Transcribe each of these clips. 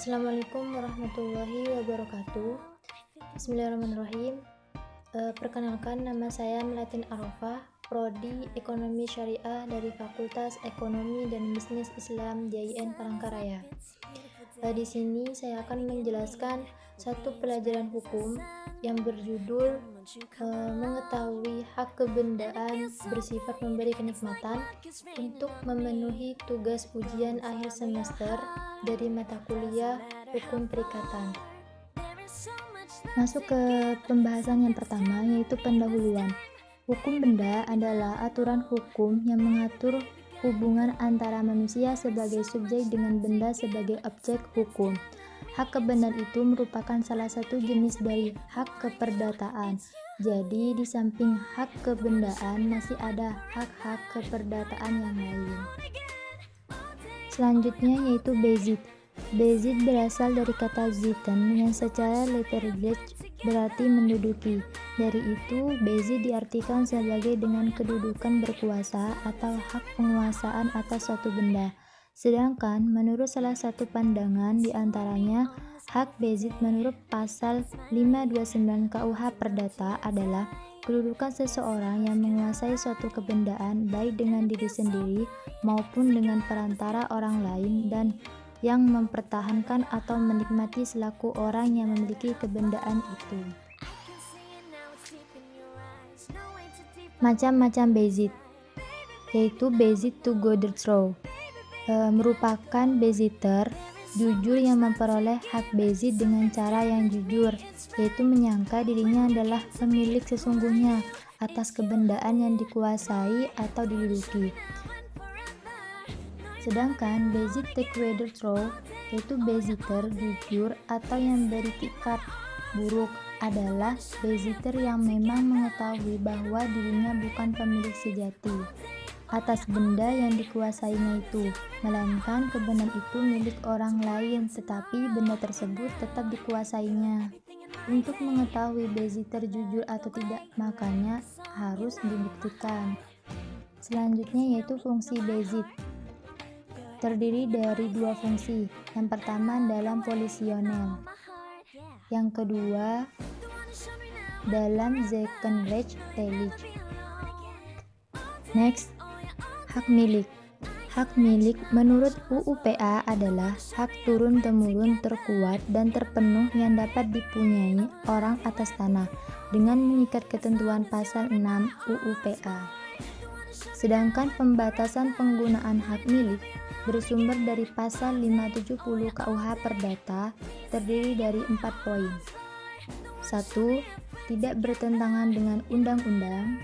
Assalamualaikum warahmatullahi wabarakatuh. Bismillahirrahmanirrahim. Perkenalkan, nama saya Melatin Arofah, Prodi Ekonomi Syariah dari Fakultas Ekonomi dan Bisnis Islam JIN Palangkaraya. Di sini saya akan menjelaskan satu pelajaran hukum yang berjudul mengetahui hak kebendaan bersifat memberi kenikmatan untuk memenuhi tugas ujian akhir semester dari mata kuliah Hukum Perikatan. Masuk ke pembahasan yang pertama, yaitu pendahuluan. Hukum benda adalah aturan hukum yang mengatur hubungan antara manusia sebagai subjek dengan benda sebagai objek hukum. Hak kebendaan itu merupakan salah satu jenis dari hak keperdataan. Jadi, di samping hak kebendaan masih ada hak-hak keperdataan yang lain. Selanjutnya yaitu bezit. Bezit berasal dari kata zitten yang secara literal berarti menduduki. Dari itu, bezit diartikan sebagai dengan kedudukan berkuasa atau hak penguasaan atas suatu benda. Sedangkan menurut salah satu pandangan diantaranya, hak bezit menurut pasal 529 KUH Perdata adalah kedudukan seseorang yang menguasai suatu kebendaan baik dengan diri sendiri maupun dengan perantara orang lain dan yang mempertahankan atau menikmati selaku orang yang memiliki kebendaan itu. Macam-macam bezit, yaitu bezit to go the through, merupakan beziter jujur yang memperoleh hak bezit dengan cara yang jujur, yaitu menyangka dirinya adalah pemilik sesungguhnya atas kebendaan yang dikuasai atau diduduki. Sedangkan bezit take the through, yaitu beziter jujur atau yang beritikat buruk, adalah beziter yang memang mengetahui bahwa dirinya bukan pemilik sejati atas benda yang dikuasainya itu, melainkan kebendaan itu milik orang lain, tetapi benda tersebut tetap dikuasainya. Untuk mengetahui beziter jujur atau tidak, makanya harus dibuktikan. Selanjutnya yaitu fungsi bezit. Terdiri dari dua fungsi. Yang pertama dalam polisional, yang kedua dalam Zekenrechtlich. Next, hak milik. Hak milik menurut UU PA adalah hak turun-temurun terkuat dan terpenuh yang dapat dipunyai orang atas tanah dengan mengikat ketentuan pasal 6 UU PA. Sedangkan pembatasan penggunaan hak milik bersumber dari pasal 570 KUH Perdata, terdiri dari 4 poin. 1. Tidak bertentangan dengan undang-undang.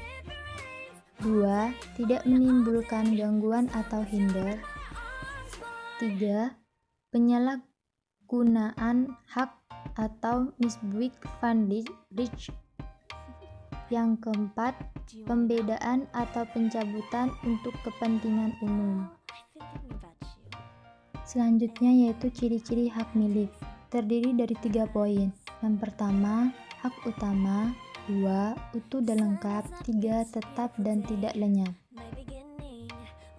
2. Tidak menimbulkan gangguan atau hinder. 3. Penyalahgunaan hak atau Misbruik van Recht. Yang keempat, pembedaan atau pencabutan untuk kepentingan umum. Selanjutnya yaitu ciri-ciri hak milik, terdiri dari 3 poin. Yang pertama, hak utama. 2. Utuh dan lengkap. 3. Tetap dan tidak lenyap.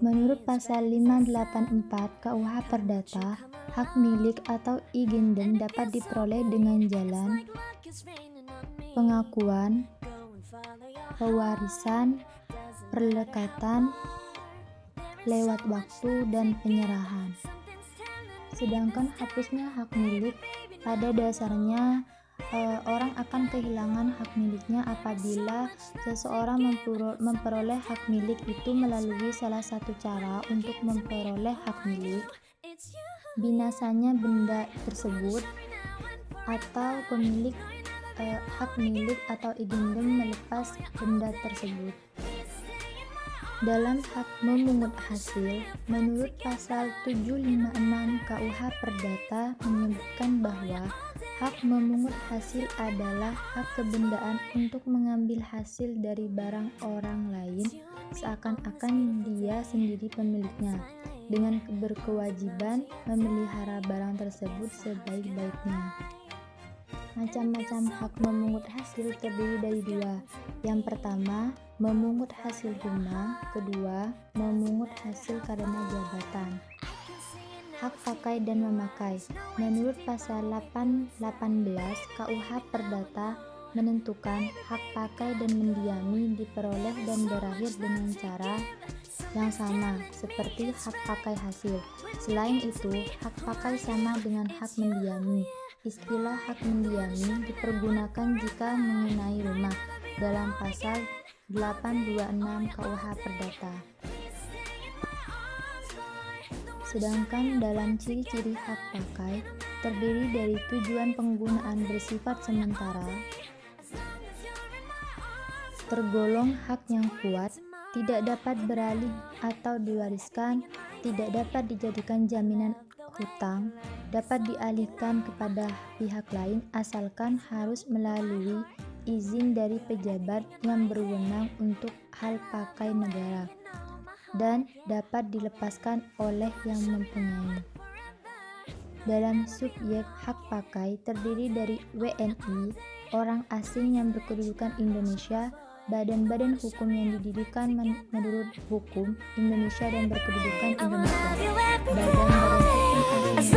Menurut pasal 584 KUH Perdata, hak milik atau Eigendom dapat diperoleh dengan jalan pengakuan, pewarisan, perlekatan, lewat waktu, dan penyerahan. Sedangkan hapusnya hak milik, pada dasarnya orang akan kehilangan hak miliknya apabila seseorang memperoleh hak milik itu melalui salah satu cara untuk memperoleh hak milik, binasanya benda tersebut, atau pemilik hak milik atau Eigendom melepas benda tersebut. Dalam hak memungut hasil, menurut pasal 756 KUH Perdata menyebutkan bahwa hak memungut hasil adalah hak kebendaan untuk mengambil hasil dari barang orang lain seakan-akan dia sendiri pemiliknya, dengan berkewajiban memelihara barang tersebut sebaik-baiknya. Macam-macam hak memungut hasil terdiri dari 2. Yang pertama, memungut hasil rumah. Kedua, memungut hasil karena jabatan. hak pakai dan memakai. Menurut pasal 818 KUH Perdata menentukan hak pakai dan mendiami diperoleh dan berakhir dengan cara yang sama seperti hak pakai hasil. Selain itu, hak pakai sama dengan hak mendiami. Istilah hak mendiami dipergunakan jika mengenai rumah dalam pasal 826 KUH Perdata. Sedangkan dalam ciri-ciri hak pakai terdiri dari tujuan penggunaan bersifat sementara, tergolong hak yang kuat, tidak dapat beralih atau diwariskan, tidak dapat dijadikan jaminan hutang, dapat dialihkan kepada pihak lain asalkan harus melalui izin dari pejabat yang berwenang untuk hal pakai negara, dan dapat dilepaskan oleh yang mempunyai. Dalam subjek hak pakai terdiri dari WNI, orang asing yang berkedudukan Indonesia, badan-badan hukum yang didirikan menurut hukum Indonesia dan berkedudukan Indonesia, badan-badan hukum asing